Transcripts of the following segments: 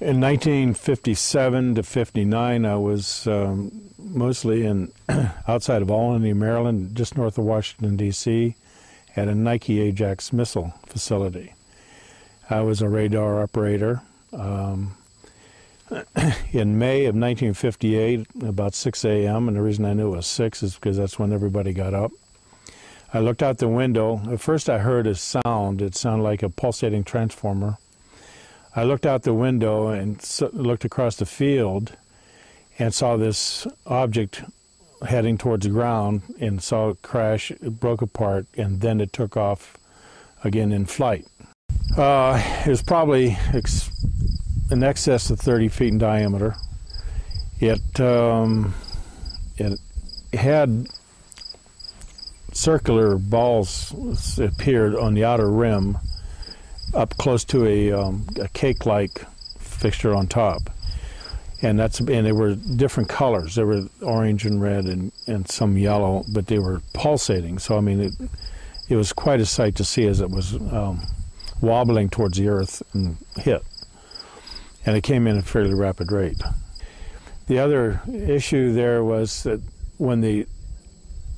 In 1957 to 59, I was mostly outside of Albany, Maryland, just north of Washington, D.C., at a Nike Ajax missile facility. I was a radar operator. In May of 1958, about 6 a.m., and the reason I knew it was 6 is because that's when everybody got up. I looked out the window. At first I heard a sound. It sounded like a pulsating transformer. I looked out the window and looked across the field and saw this object heading towards the ground and saw it crash. It broke apart, and then it took off again in flight. It was probably in excess of 30 feet in diameter. It had circular balls appeared on the outer rim up close to a cake-like fixture on top. And they were different colors. They were orange and red and some yellow, but they were pulsating. So, I mean, it was quite a sight to see as it was wobbling towards the earth and hit. And it came in at a fairly rapid rate. The other issue there was that when the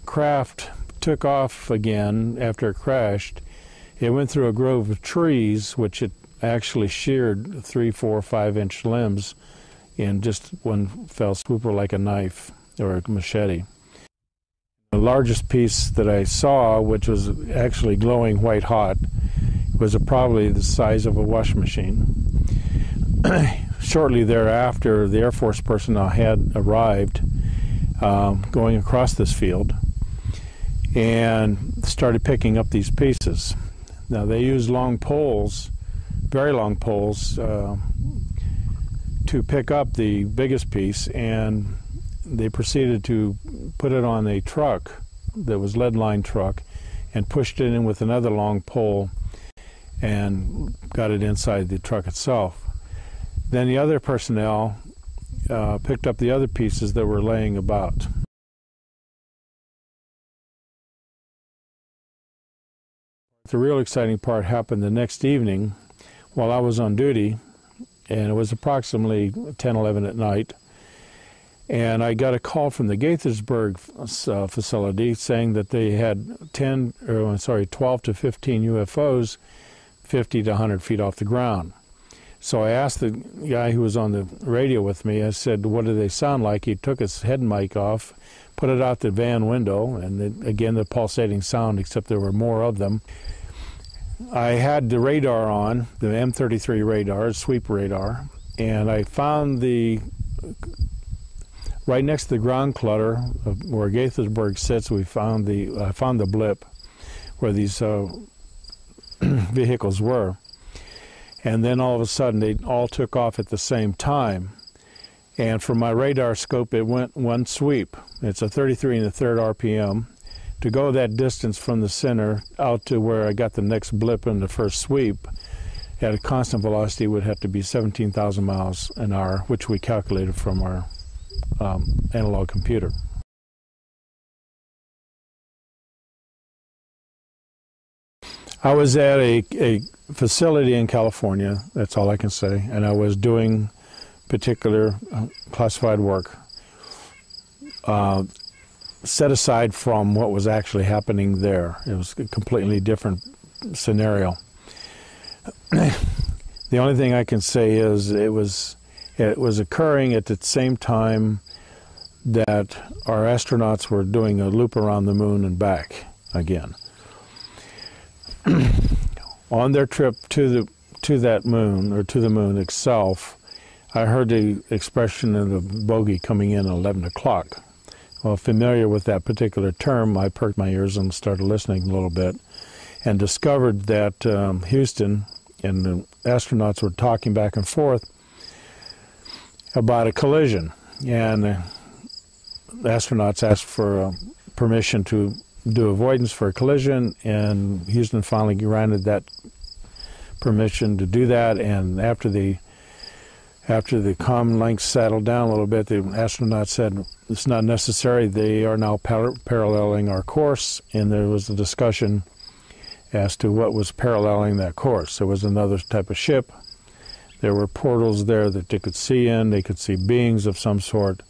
craft took off again after it crashed, it went through a grove of trees, which it actually sheared 3, 4, 5-inch limbs in just one fell swoop, like a knife or a machete. The largest piece that I saw, which was actually glowing white hot, was probably the size of a washing machine. Shortly thereafter, the Air Force personnel had arrived going across this field and started picking up these pieces. Now, they used long poles, very long poles, to pick up the biggest piece, and they proceeded to put it on a truck that was lead-lined truck and pushed it in with another long pole and got it inside the truck itself. Then the other personnel picked up the other pieces that were laying about. The real exciting part happened the next evening while I was on duty, and it was approximately 10, 11 at night. And I got a call from the Gaithersburg facility saying that they had 12 to 15 UFOs 50 to 100 feet off the ground. So I asked the guy who was on the radio with me, I said, what do they sound like? He took his head mic off, put it out the van window, and again the pulsating sound, except there were more of them. I had the radar on, the M33 radar, sweep radar, and I found right next to the ground clutter where Gaithersburg sits, I found the blip where these vehicles were. And then all of a sudden they all took off at the same time. And from my radar scope, it went one sweep. It's a 33 1/3 RPM. To go that distance from the center out to where I got the next blip in the first sweep, at a constant velocity would have to be 17,000 miles an hour, which we calculated from our analog computer. I was at a facility in California, that's all I can say, and I was doing particular classified work, set aside from what was actually happening there. It was a completely different scenario. The only thing I can say is it was occurring at the same time that our astronauts were doing a loop around the moon and back again. On their trip to that moon, or to the moon itself, I heard the expression of the bogey coming in at 11 o'clock. Well, familiar with that particular term, I perked my ears and started listening a little bit and discovered that Houston and the astronauts were talking back and forth about a collision. And the astronauts asked for permission to do avoidance for a collision, and Houston finally granted that permission to do that. And after the comm links settled down a little bit, the astronauts said it's not necessary. They are now paralleling our course, and there was a discussion as to what was paralleling that course. There was another type of ship There were portals there that they could see in. They could see beings of some sort.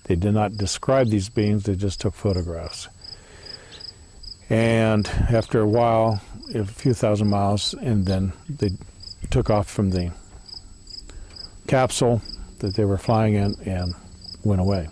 They did not describe these beings. They just took photographs. And after a while, a few thousand miles, and then they took off from the capsule that they were flying in and went away.